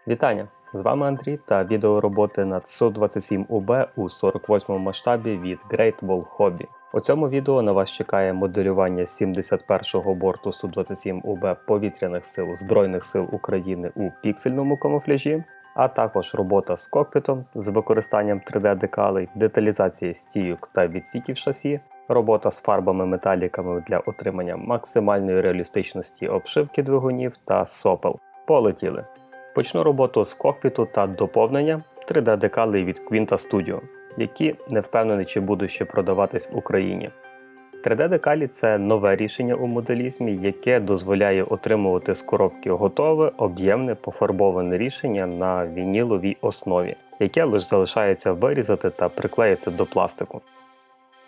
Вітання! З вами Андрій та відеороботи над Су-27УБ у 48 масштабі від Great Wall Hobby. У цьому відео на вас чекає моделювання 71-го борту Су-27УБ Повітряних сил Збройних сил України у піксельному камуфляжі, а також робота з кокпітом з використанням 3D-декалей, деталізація стійок та відсіків шасі, робота з фарбами-металіками для отримання максимальної реалістичності обшивки двигунів та сопел. Полетіли! Почну роботу з кокпіту та доповнення 3D-декалей від Quinta Studio, які не впевнений, чи будуть ще продаватись в Україні. 3D-декалі – це нове рішення у моделізмі, яке дозволяє отримувати з коробки готове, об'ємне, пофарбоване рішення на вініловій основі, яке лише залишається вирізати та приклеїти до пластику.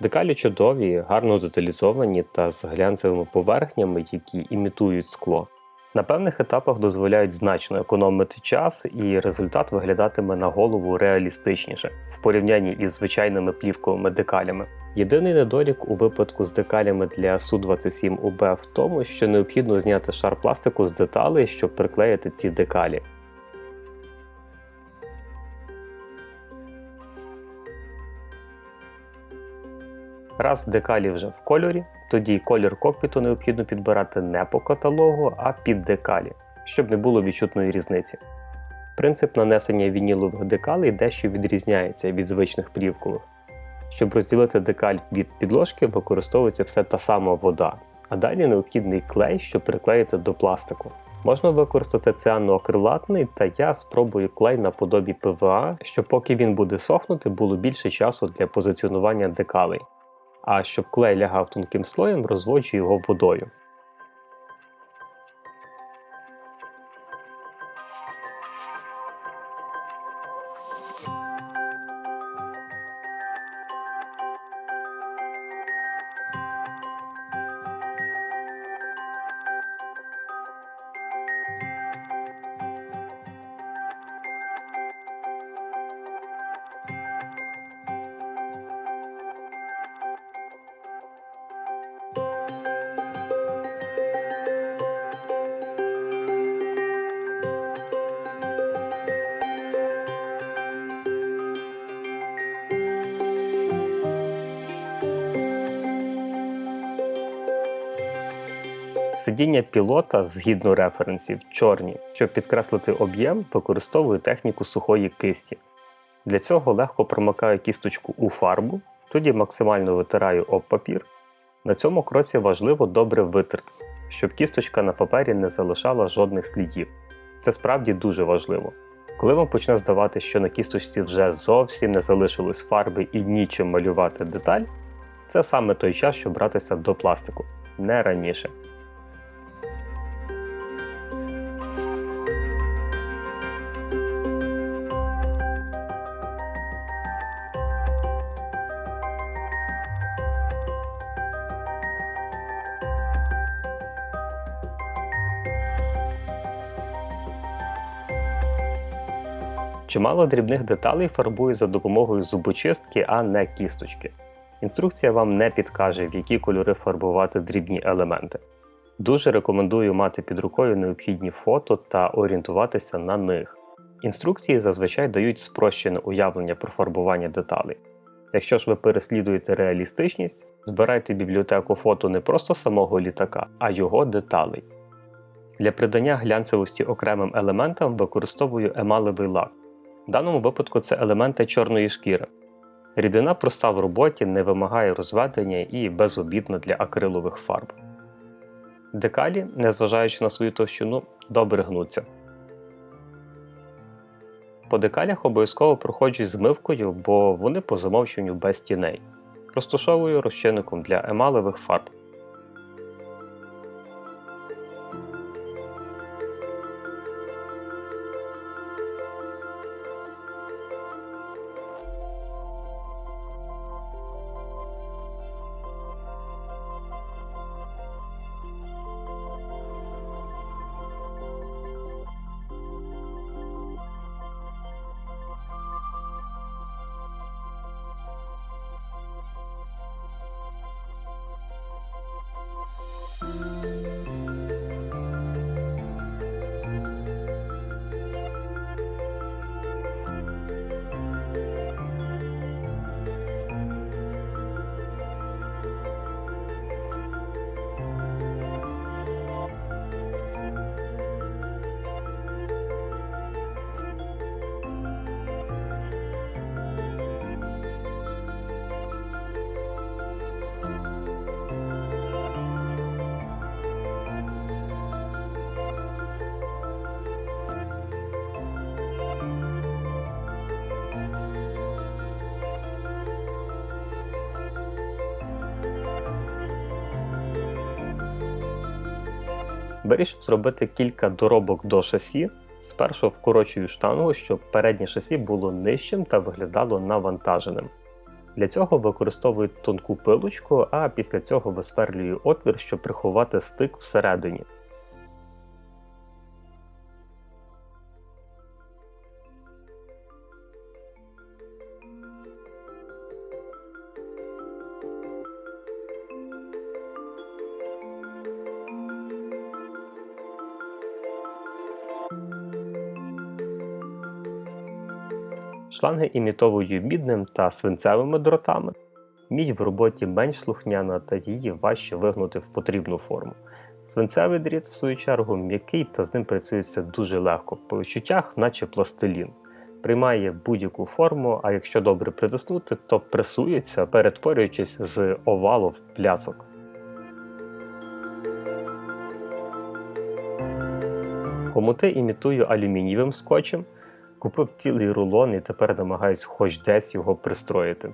Декалі чудові, гарно деталізовані та з глянцевими поверхнями, які імітують скло. На певних етапах дозволяють значно економити час, і результат виглядатиме на голову реалістичніше в порівнянні із звичайними плівковими декалями. Єдиний недолік у випадку з декалями для Су-27УБ в тому, що необхідно зняти шар пластику з деталей, щоб приклеїти ці декалі. Раз декалі вже в кольорі, тоді колір кокпіту необхідно підбирати не по каталогу, а під декалі, щоб не було відчутної різниці. Принцип нанесення вінілових декалей дещо відрізняється від звичних плівкових. Щоб розділити декаль від підложки, використовується все та сама вода, а далі необхідний клей, щоб приклеїти до пластику. Можна використати цианоакрилатний, та я спробую клей наподобі ПВА, щоб поки він буде сохнути, було більше часу для позиціонування декалей. А щоб клей лягав тонким слоєм, розводжу його водою. Сидіння пілота, згідно референсів, чорні. Щоб підкреслити об'єм, використовую техніку сухої кисті. Для цього легко промикаю кісточку у фарбу, тоді максимально витираю об папір. На цьому кроці важливо добре витерти, щоб кісточка на папері не залишала жодних слідів. Це справді дуже важливо. Коли вам почне здавати, що на кісточці вже зовсім не залишилось фарби і нічим малювати деталь, це саме той час, щоб братися до пластику, не раніше. Чимало дрібних деталей фарбую за допомогою зубочистки, а не кісточки. Інструкція вам не підкаже, в які кольори фарбувати дрібні елементи. Дуже рекомендую мати під рукою необхідні фото та орієнтуватися на них. Інструкції зазвичай дають спрощене уявлення про фарбування деталей. Якщо ж ви переслідуєте реалістичність, збирайте бібліотеку фото не просто самого літака, а його деталей. Для придання глянцевості окремим елементам використовую емалевий лак. В даному випадку це елементи чорної шкіри. Рідина проста в роботі, не вимагає розведення і безобідна для акрилових фарб. Декалі, незважаючи на свою товщину, добре гнуться. По декалях обов'язково проходжусь змивкою, бо вони по замовчуванню без тіней. Розтушовую розчинником для емалевих фарб. Вирішив зробити кілька доробок до шасі. Спершу вкорочую штангу, щоб переднє шасі було нижчим та виглядало навантаженим. Для цього використовую тонку пилочку, а після цього висверлюю отвір, щоб приховати стик всередині. Шланги імітовую мідним та свинцевими дротами. Мідь в роботі менш слухняна та її важче вигнути в потрібну форму. Свинцевий дріт, в свою чергу, м'який та з ним працюється дуже легко, по відчуттях наче пластилін. Приймає будь-яку форму, а якщо добре притиснути, то пресується, перетворюючись з овалу в плясок. Хомути імітую алюмінієвим скотчем. Купив цілий рулон і тепер намагаюсь хоч десь його пристроїти.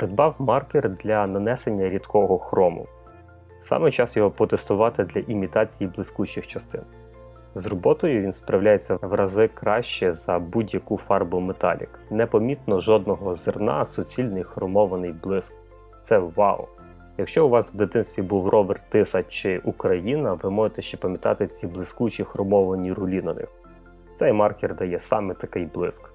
Придбав маркер для нанесення рідкого хрому. Саме час його потестувати для імітації блискучих частин. З роботою він справляється в рази краще за будь-яку фарбу металік. Непомітно жодного зерна, суцільний хромований блиск. Це вау! Якщо у вас в дитинстві був ровер Тиса чи Україна, ви можете ще пам'ятати ці блискучі хромовані рулі на них. Цей маркер дає саме такий блиск.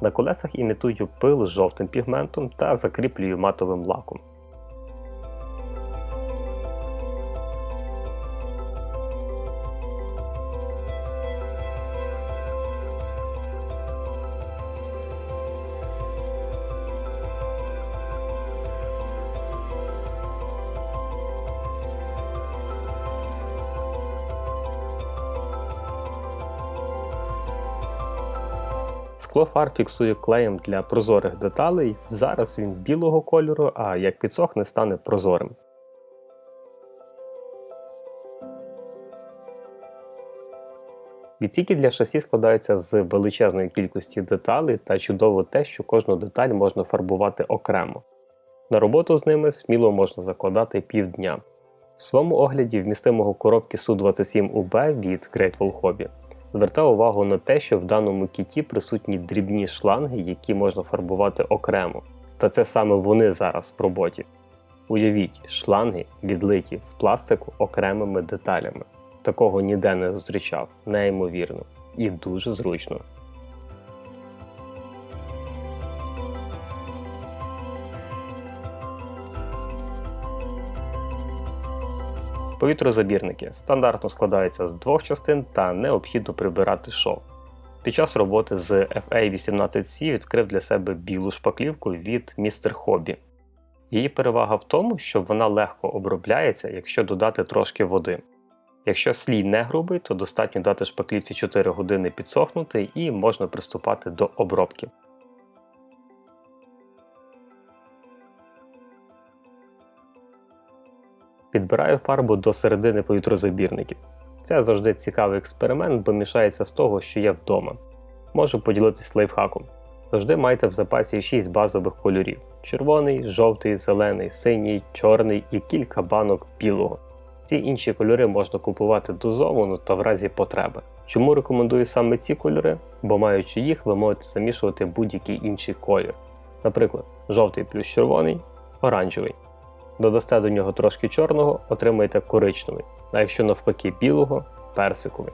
На колесах імітую пил з жовтим пігментом та закріплюю матовим лаком. Скло фар фіксую клеєм для прозорих деталей, зараз він білого кольору, а як підсохне, стане прозорим. Відсіки для шасі складаються з величезної кількості деталей та чудово те, що кожну деталь можна фарбувати окремо. На роботу з ними сміло можна закладати півдня. В своєму огляді вмістимого коробки Су-27УБ від Great Wall Hobby звертав увагу на те, що в даному кіті присутні дрібні шланги, які можна фарбувати окремо. Та це саме вони зараз в роботі. Уявіть, шланги відлиті в пластику окремими деталями. Такого ніде не зустрічав, неймовірно. І дуже зручно. Повітрозабірники стандартно складаються з двох частин та необхідно прибирати шов. Під час роботи з FA18C відкрив для себе білу шпаклівку від Mr. Hobby. Її перевага в тому, що вона легко обробляється, якщо додати трошки води. Якщо слій не грубий, то достатньо дати шпаклівці 4 години підсохнути і можна приступати до обробки. Підбираю фарбу до середини повітрозабірників. Це завжди цікавий експеримент, бо мішається з того, що є вдома. Можу поділитись лайфхаком. Завжди майте в запасі 6 базових кольорів: червоний, жовтий, зелений, синій, чорний і кілька банок білого. Ці інші кольори можна купувати дозовано та в разі потреби. Чому рекомендую саме ці кольори? Бо маючи їх, ви можете замішувати будь-який інший колір. Наприклад, жовтий плюс червоний – оранжевий. Додасте до нього трошки чорного – отримаєте коричневий, а якщо навпаки білого – персиковий.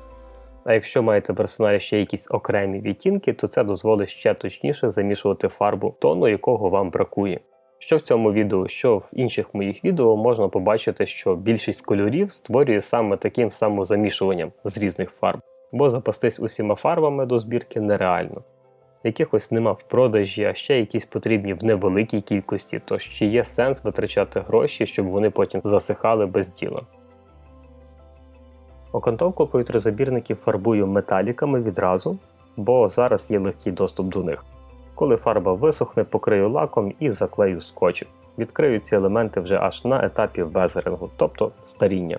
А якщо маєте в арсеналі ще якісь окремі відтінки, то це дозволить ще точніше замішувати фарбу тону, якого вам бракує. Що в цьому відео, що в інших моїх відео можна побачити, що більшість кольорів створює саме таким самозамішуванням з різних фарб, бо запастись усіма фарбами до збірки нереально. Якихось нема в продажі, а ще якісь потрібні в невеликій кількості, тож чи є сенс витрачати гроші, щоб вони потім засихали без діла. Окантовку повітрозабірників фарбую металіками відразу, бо зараз є легкий доступ до них. Коли фарба висохне, покрию лаком і заклею скотчем. Відкрию ці елементи вже аж на етапі везерингу, тобто старіння.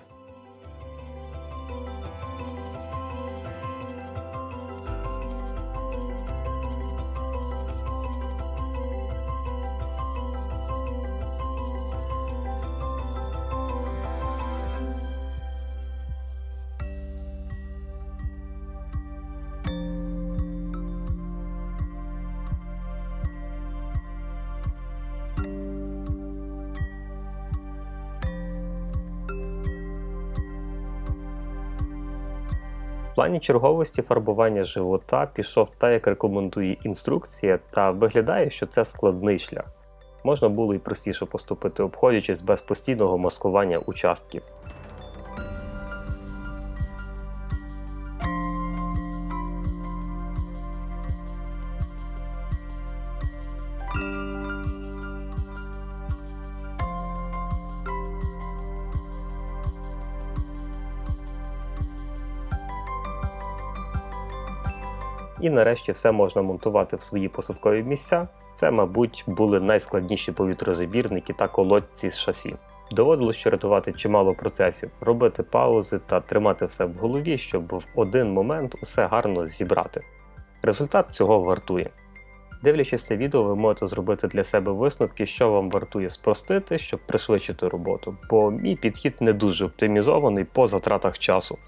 В плані черговості фарбування живота пішов так, як рекомендує інструкція, та виглядає, що це складний шлях. Можна було й простіше поступити, обходячись без постійного маскування участків. І нарешті все можна монтувати в свої посадкові місця. Це, мабуть, були найскладніші повітрозабірники та колодці з шасі. Доводилось ще рятувати чимало процесів, робити паузи та тримати все в голові, щоб в один момент усе гарно зібрати. Результат цього вартує. Дивлячись це відео, ви можете зробити для себе висновки, що вам вартує спростити, щоб пришвидшити роботу, бо мій підхід не дуже оптимізований по затратах часу.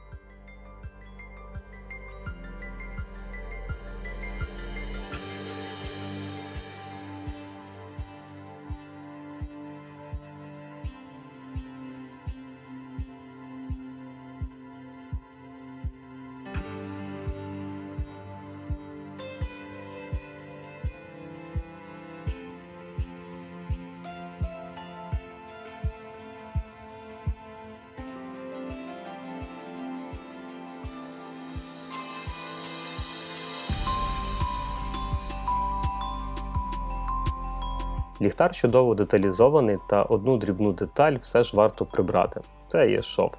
Ліхтар чудово деталізований, та одну дрібну деталь все ж варто прибрати. Це є шов.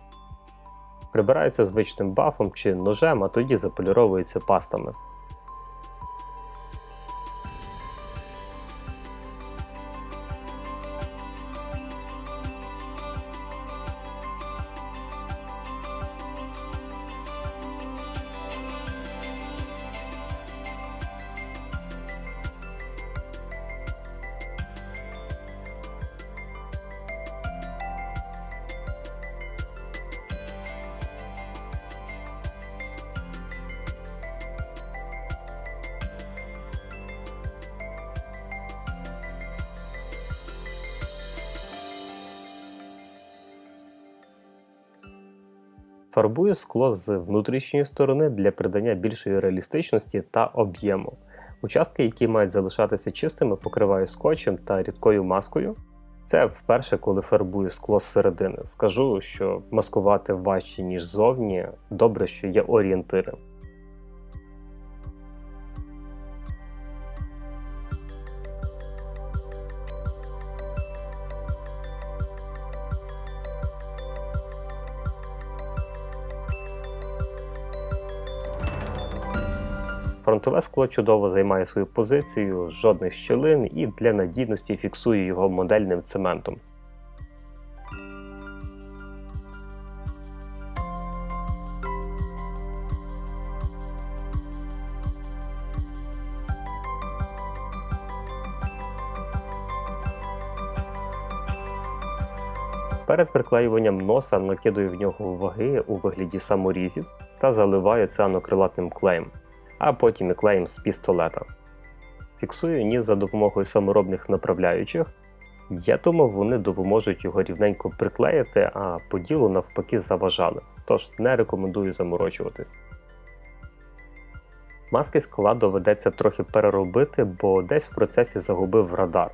Прибирається звичним бафом чи ножем, а тоді заполіровується пастами. Фарбую скло з внутрішньої сторони для придання більшої реалістичності та об'єму. Участки, які мають залишатися чистими, покриваю скотчем та рідкою маскою. Це вперше, коли фарбую скло зсередини. Скажу, що маскувати важче, ніж ззовні, добре, що є орієнтири. Фронтове скло чудово займає свою позицію, жодних щілин, і для надійності фіксую його модельним цементом. Перед приклеюванням носа накидаю в нього ваги у вигляді саморізів та заливаю цианокрилатним клеєм, а потім і клеєм з пістолета. Фіксую ніс за допомогою саморобних направляючих. Я думав, вони допоможуть його рівненько приклеїти, а по ділу навпаки заважали, тож не рекомендую заморочуватись. Маски скла доведеться трохи переробити, бо десь в процесі загубив радар.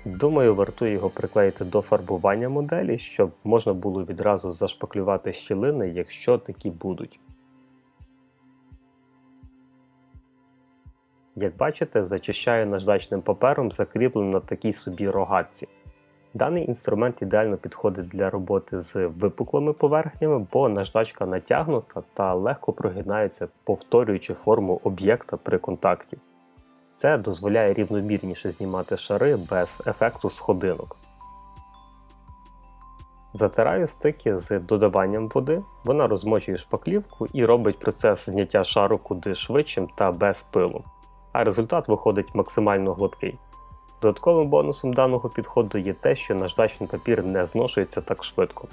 Думаю, вартує його приклеїти до фарбування моделі, щоб можна було відразу зашпаклювати щілини, якщо такі будуть. Як бачите, зачищаю наждачним папером, закріпленим на такій собі рогатці. Даний інструмент ідеально підходить для роботи з випуклими поверхнями, бо наждачка натягнута та легко прогинається, повторюючи форму об'єкта при контакті. Це дозволяє рівномірніше знімати шари без ефекту сходинок. Затираю стики з додаванням води, вона розмочує шпаклівку і робить процес зняття шару куди швидшим та без пилу. А результат виходить максимально гладкий. Додатковим бонусом даного підходу є те, що наждачний папір не зношується так швидко.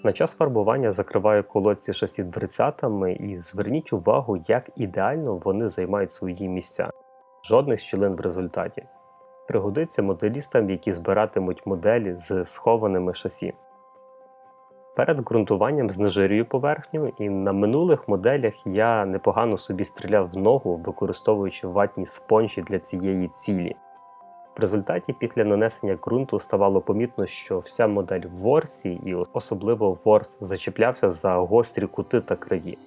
На час фарбування закриваю колодці шасі дверцятами і зверніть увагу, як ідеально вони займають свої місця. Жодних щілин в результаті. Пригодиться моделістам, які збиратимуть моделі з схованими шасі. Перед ґрунтуванням знежирюю поверхню, і на минулих моделях я непогано собі стріляв в ногу, використовуючи ватні спонжі для цієї цілі. В результаті після нанесення ґрунту ставало помітно, що вся модель в ворсі і особливо ворс зачіплявся за гострі кути та краї.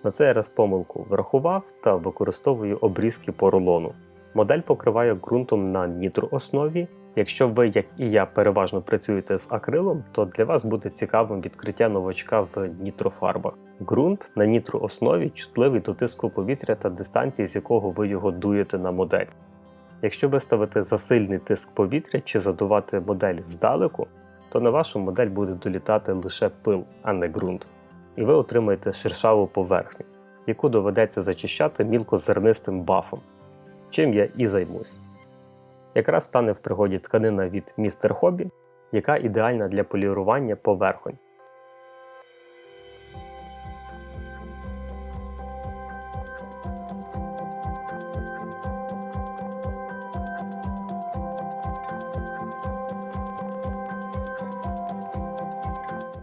На цей раз помилку врахував та використовую обрізки по рулону. Модель покриваю ґрунтом на нітрооснові. Якщо ви, як і я, переважно працюєте з акрилом, то для вас буде цікавим відкриття новачка в нітрофарбах. Ґрунт на нітрооснові чутливий до тиску повітря та дистанції, з якого ви його дуєте на модель. Якщо виставити засильний тиск повітря чи задувати модель здалеку, то на вашу модель буде долітати лише пил, а не ґрунт. І ви отримаєте шершаву поверхню, яку доведеться зачищати мілкозернистим бафом, чим я і займусь. Якраз стане в пригоді тканина від Mr. Hobby, яка ідеальна для полірування поверхонь.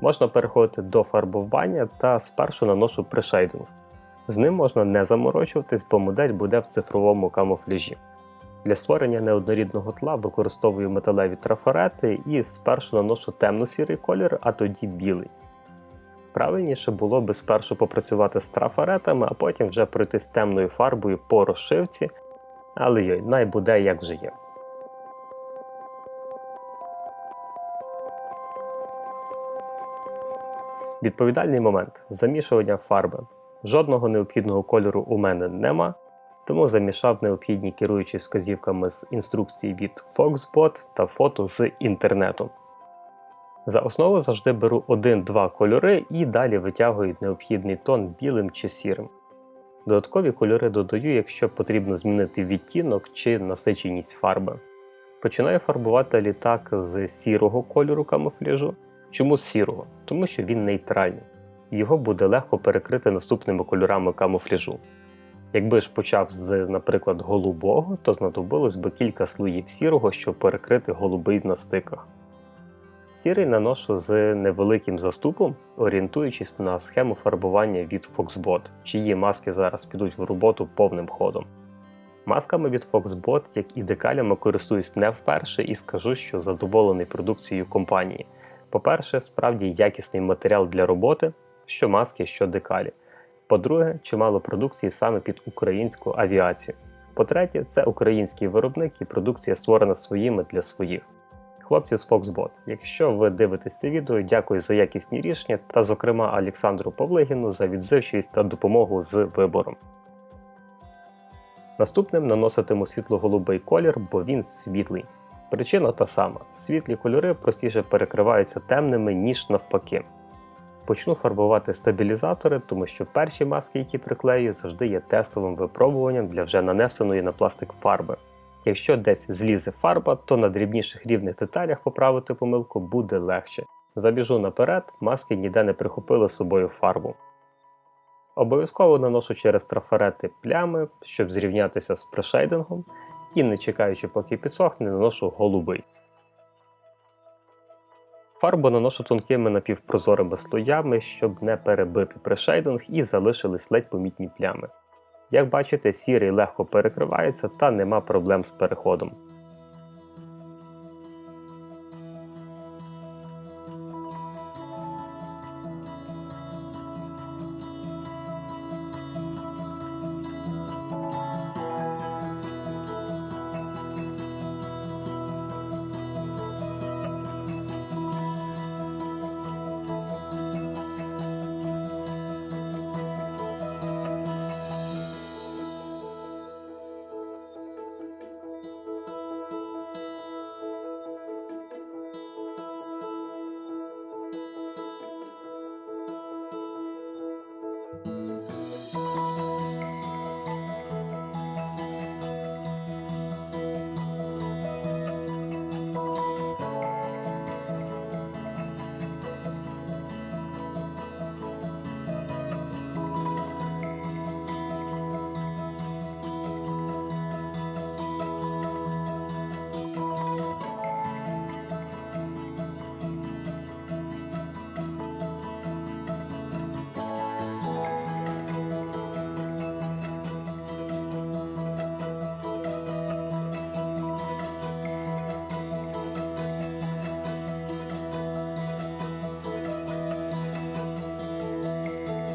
Можна переходити до фарбування та спершу наношу пришейдинг. З ним можна не заморочуватись, бо модель буде в цифровому камуфляжі. Для створення неоднорідного тла використовую металеві трафарети і спершу наношу темно-сірий колір, а тоді білий. Правильніше було би спершу попрацювати з трафаретами, а потім вже пройти з темною фарбою по розшивці, але най буде як вже є. Відповідальний момент – замішування фарби. Жодного необхідного кольору у мене нема, тому замішав необхідні, керуючись вказівками з інструкції від Foxbot та фото з інтернету. За основу завжди беру 1-2 кольори і далі витягую необхідний тон білим чи сірим. Додаткові кольори додаю, якщо потрібно змінити відтінок чи насиченість фарби. Починаю фарбувати літак з сірого кольору камуфляжу. Чому з сірого? Тому що він нейтральний. Його буде легко перекрити наступними кольорами камуфляжу. Якби ж почав з, наприклад, голубого, то знадобилось би кілька слоїв сірого, щоб перекрити голубий на стиках. Сірий наношу з невеликим заступом, орієнтуючись на схему фарбування від Foxbot, чиї маски зараз підуть в роботу повним ходом. Масками від Foxbot, як і декалями, користуюсь не вперше і скажу, що задоволений продукцією компанії. По-перше, справді якісний матеріал для роботи, що маски, що декалі. По-друге, чимало продукції саме під українську авіацію. По-третє, це український виробник і продукція створена своїми для своїх. Хлопці з Foxbot, якщо ви дивитесь це відео, дякую за якісні рішення та, зокрема, Олександру Павлигіну за відзивчість та допомогу з вибором. Наступним наноситиму світло-голубий колір, бо він світлий. Причина та сама. Світлі кольори простіше перекриваються темними, ніж навпаки. Почну фарбувати стабілізатори, тому що перші маски, які приклею, завжди є тестовим випробуванням для вже нанесеної на пластик фарби. Якщо десь злізе фарба, то на дрібніших рівних деталях поправити помилку буде легше. Забіжу наперед, маски ніде не прихопили з собою фарбу. Обов'язково наношу через трафарети плями, щоб зрівнятися з прешейдингом, і не чекаючи поки підсохне, наношу голубий. Фарбу наношу тонкими напівпрозорими слоями, щоб не перебити прешейдинг і залишились ледь помітні плями. Як бачите, сірий легко перекривається та нема проблем з переходом.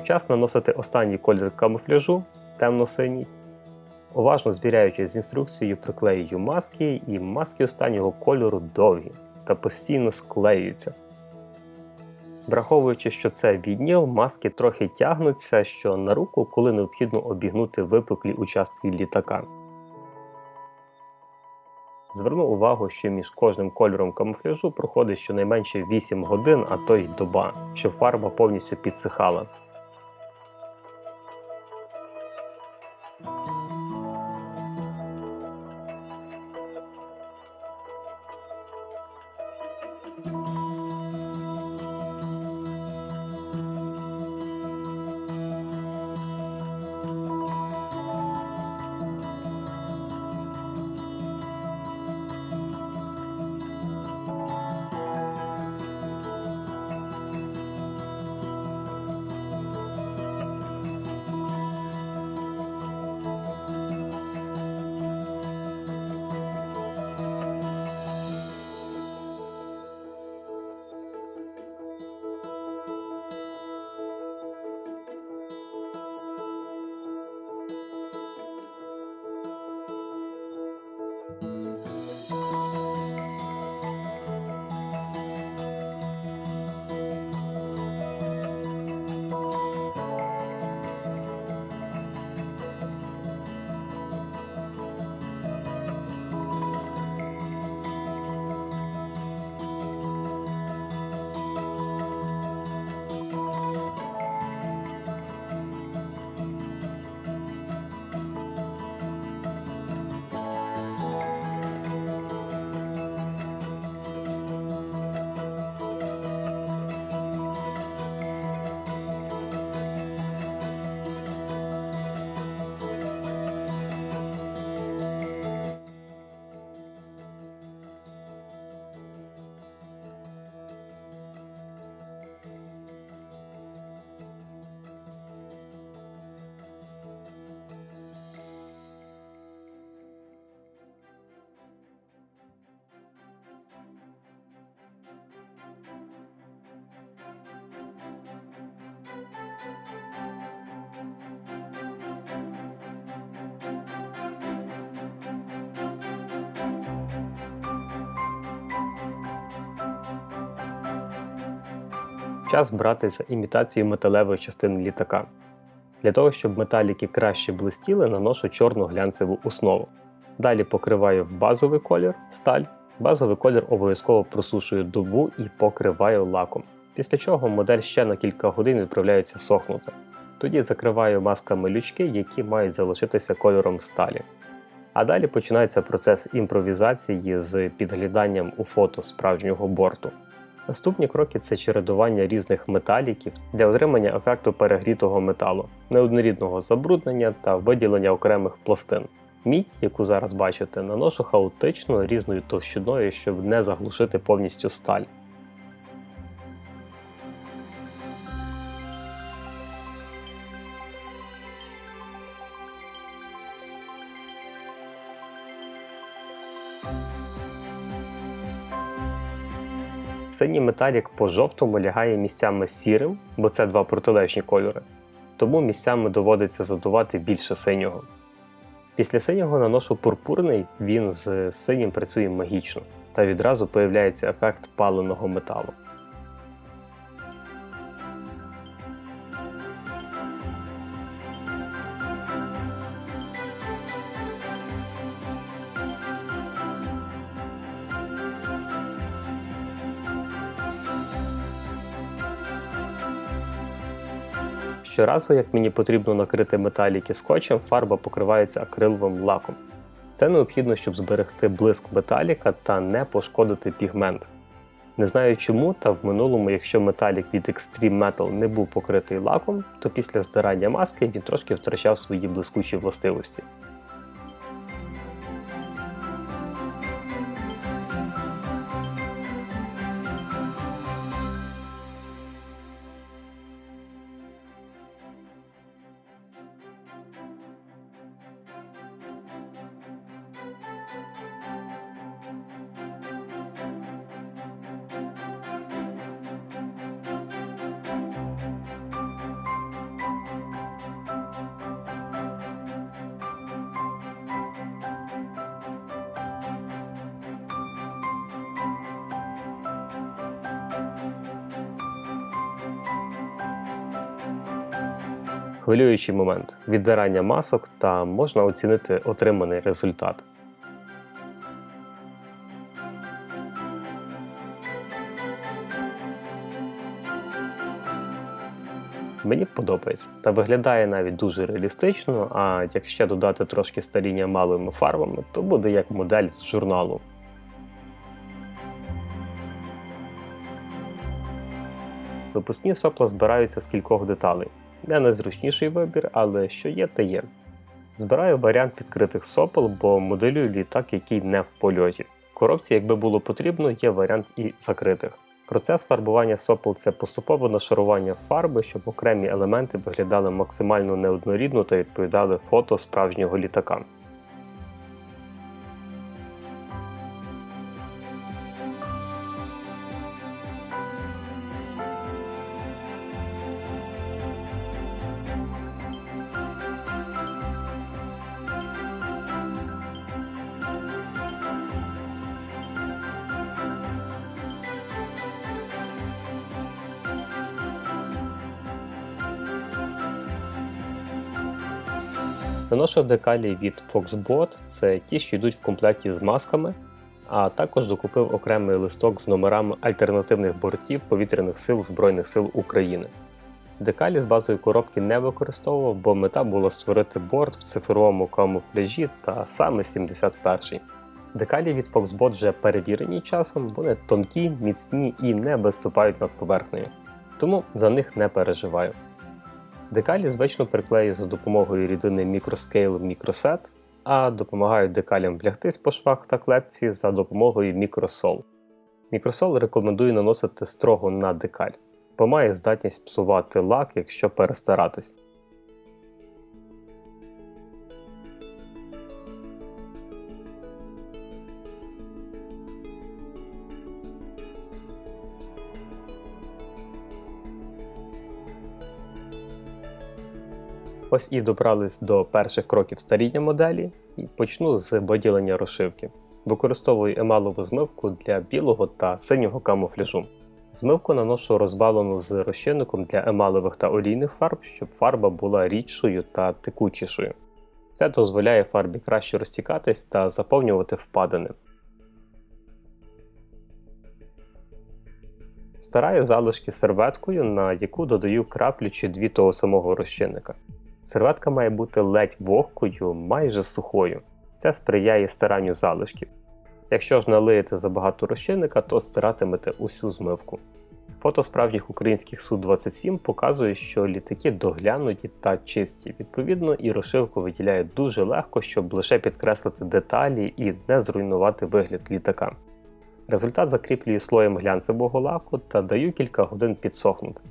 Час наносити останній колір камуфляжу, темно-синій. Уважно звіряючись з інструкцією, приклеюю маски, і маски останнього кольору довгі та постійно склеюються. Враховуючи, що це вініл, маски трохи тягнуться, що на руку, коли необхідно обігнути випуклі участки літака. Зверну увагу, що між кожним кольором камуфляжу проходить щонайменше 8 годин, а то й доба, щоб фарба повністю підсихала. Час брати за імітацію металевої частини літака. Для того, щоб металіки краще блистіли, наношу чорну глянцеву основу. Далі покриваю в базовий колір сталь. Базовий колір обов'язково просушую добу і покриваю лаком. Після чого модель ще на кілька годин відправляється сохнути. Тоді закриваю масками лючки, які мають залишитися кольором сталі. А далі починається процес імпровізації з підгляданням у фото справжнього борту. Наступні кроки – це чередування різних металіків для отримання ефекту перегрітого металу, неоднорідного забруднення та виділення окремих пластин. Мідь, яку зараз бачите, наношу хаотично різною товщиною, щоб не заглушити повністю сталь. Синій металік по жовтому лягає місцями з сірим, бо це два протилежні кольори, тому місцями доводиться задувати більше синього. Після синього наношу пурпурний, він з синім працює магічно, та відразу появляється ефект паленого металу. Щоразу, як мені потрібно накрити металіки скотчем, фарба покривається акриловим лаком. Це необхідно, щоб зберегти блиск металіка та не пошкодити пігмент. Не знаю чому, та в минулому, якщо металік від Extreme Metal не був покритий лаком, то після здирання маски він трошки втрачав свої блискучі властивості. Хвилюючий момент – віддирання масок, та можна оцінити отриманий результат. Мені подобається, та виглядає навіть дуже реалістично, а як ще додати трошки старіння малими фарбами, то буде як модель з журналу. Випускні сопла збираються з кількох деталей. Не найзручніший вибір, але що є, те є. Збираю варіант відкритих сопел, бо моделюю літак, який не в польоті. В коробці, якби було потрібно, є варіант і закритих. Процес фарбування сопел – це поступове нашарування фарби, щоб окремі елементи виглядали максимально неоднорідно та відповідали фото справжнього літака. Наношу декалі від Foxbot, це ті, що йдуть в комплекті з масками, а також докупив окремий листок з номерами альтернативних бортів Повітряних сил Збройних сил України. Декалі з базової коробки не використовував, бо мета була створити борт в цифровому камуфляжі та саме 71-й. Декалі від Foxbot вже перевірені часом, вони тонкі, міцні і не виступають над поверхнею, тому за них не переживаю. Декалі звично приклею за допомогою рідини Microscale Microset, а допомагають декалям влягтись по швах та клепці за допомогою Microsol. Microsol рекомендую наносити строго на декаль, бо має здатність псувати лак, якщо перестаратись. Ось і добрались до перших кроків старіння моделі, і почну з виділення розшивки. Використовую емалову змивку для білого та синього камуфляжу. Змивку наношу розбавлену з розчинником для емалевих та олійних фарб, щоб фарба була рідшою та текучішою. Це дозволяє фарбі краще розтікатись та заповнювати впадини. Стираю залишки серветкою, на яку додаю краплю чи дві того самого розчинника. Серветка має бути ледь вогкою, майже сухою. Це сприяє стиранню залишків. Якщо ж налиєте забагато розчинника, то стиратимете усю змивку. Фото справжніх українських Су-27 показує, що літаки доглянуті та чисті. Відповідно, і розшивку виділяють дуже легко, щоб лише підкреслити деталі і не зруйнувати вигляд літака. Результат закріплюю слоєм глянцевого лаку та даю кілька годин підсохнути.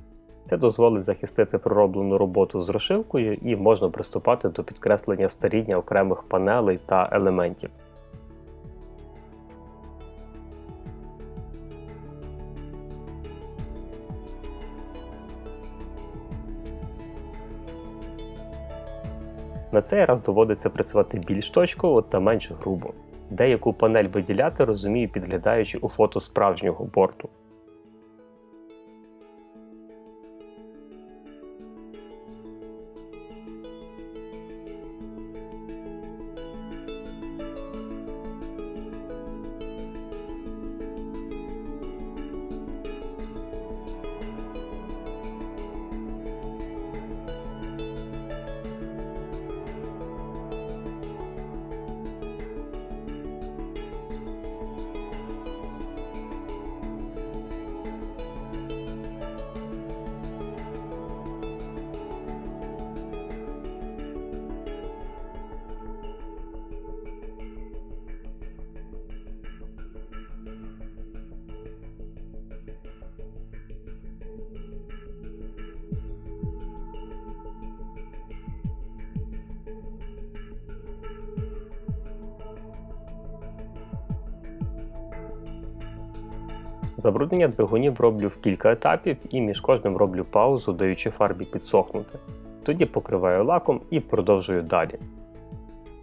Це дозволить захистити пророблену роботу з розшивкою і можна приступати до підкреслення старіння окремих панелей та елементів. На цей раз доводиться працювати більш точково та менш грубо. Деяку панель виділяти розумію, підглядаючи у фото справжнього борту. Забруднення двигунів роблю в кілька етапів і між кожним роблю паузу, даючи фарбі підсохнути. Тоді покриваю лаком і продовжую далі.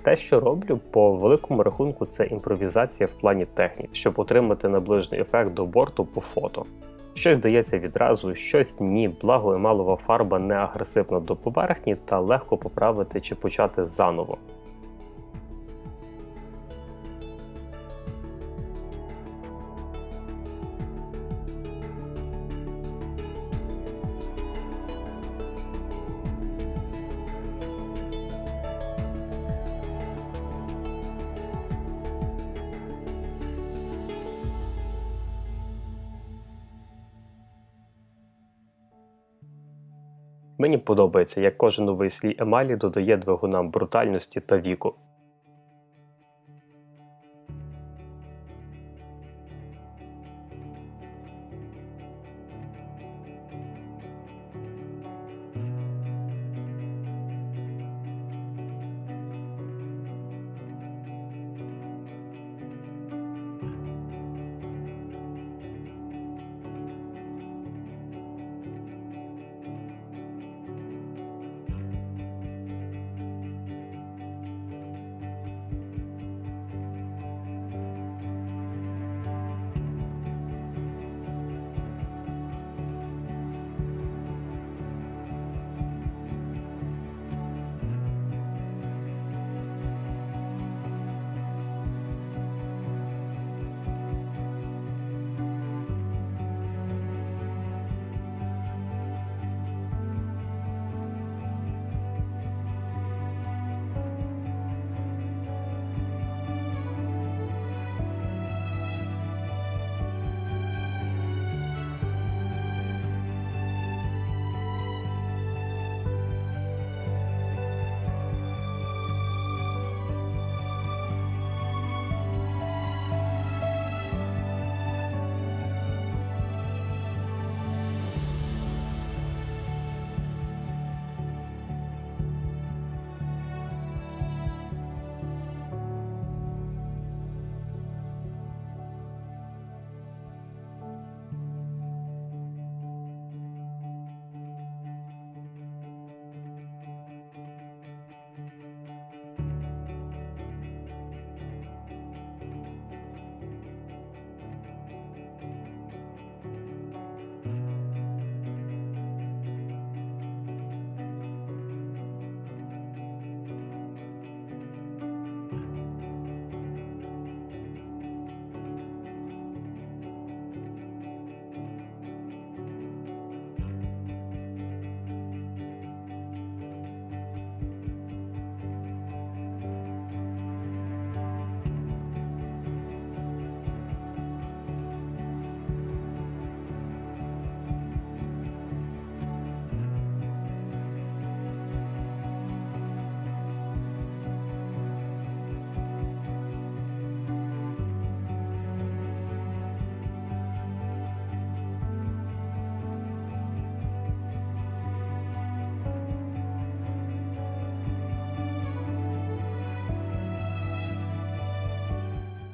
Те, що роблю, по великому рахунку, це імпровізація в плані технік, щоб отримати наближений ефект до борту по фото. Щось здається відразу, щось ні, благо емалова фарба не агресивна до поверхні та легко поправити чи почати заново. Мені подобається, як кожен новий слій емалі додає двигунам брутальності та віку.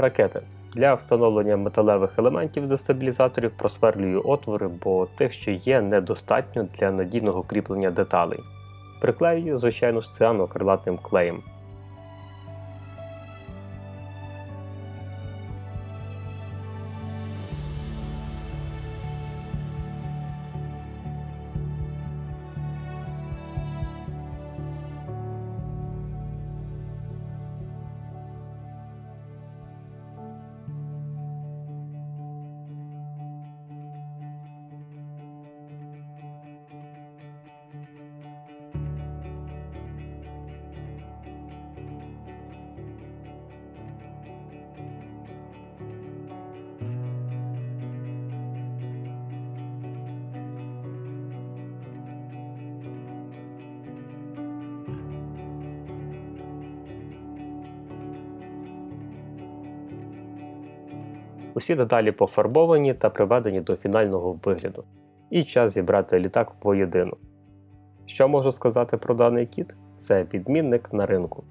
Ракети. Для встановлення металевих елементів за стабілізаторів просверлюю отвори, бо тих, що є, недостатньо для надійного кріплення деталей. Приклеюю, звичайно ж, циано-акрилатним клеєм. Усі деталі пофарбовані та приведені до фінального вигляду. І час зібрати літак воєдино. Що можу сказати про даний кіт? Це відмінник на ринку.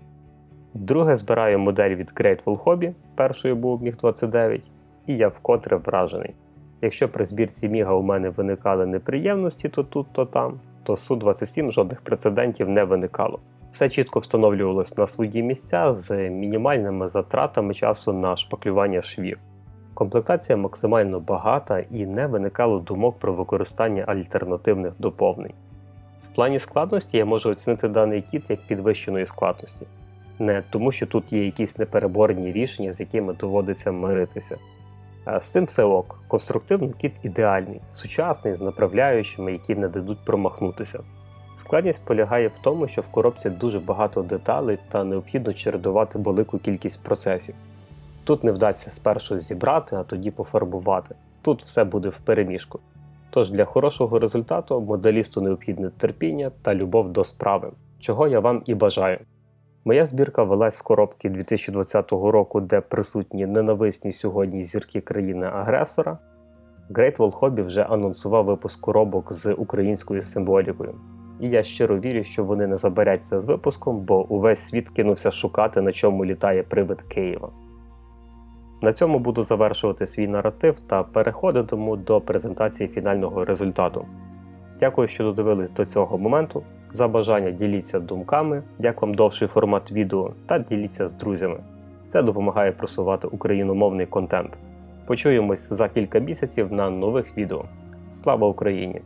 Вдруге збираю модель від Great Wall Hobby, першою був Міг-29, і я вкотре вражений. Якщо при збірці Міга у мене виникали неприємності то тут, то там, то з Су-27 жодних прецедентів не виникало. Все чітко встановлювалось на свої місця з мінімальними затратами часу на шпаклювання швів. Комплектація максимально багата і не виникало думок про використання альтернативних доповнень. В плані складності я можу оцінити даний кіт як підвищеної складності. Не тому, що тут є якісь непереборні рішення, з якими доводиться миритися. А з цим все ок. Конструктивно кіт ідеальний, сучасний, з направляючими, які не дадуть промахнутися. Складність полягає в тому, що в коробці дуже багато деталей та необхідно чередувати велику кількість процесів. Тут не вдасться спершу зібрати, а тоді пофарбувати. Тут все буде впереміжку. Тож для хорошого результату моделісту необхідне терпіння та любов до справи, чого я вам і бажаю. Моя збірка велась з коробки 2020 року, де присутні ненависні сьогодні зірки країни-агресора. Great Wall Hobby вже анонсував випуск коробок з українською символікою. І я щиро вірю, що вони не забаряться з випуском, бо увесь світ кинувся шукати, на чому літає привид Києва. На цьому буду завершувати свій наратив та переходитиму до презентації фінального результату. Дякую, що додивились до цього моменту. За бажання діліться думками, як вам довший формат відео, та діліться з друзями. Це допомагає просувати україномовний контент. Почуємось за кілька місяців на нових відео. Слава Україні!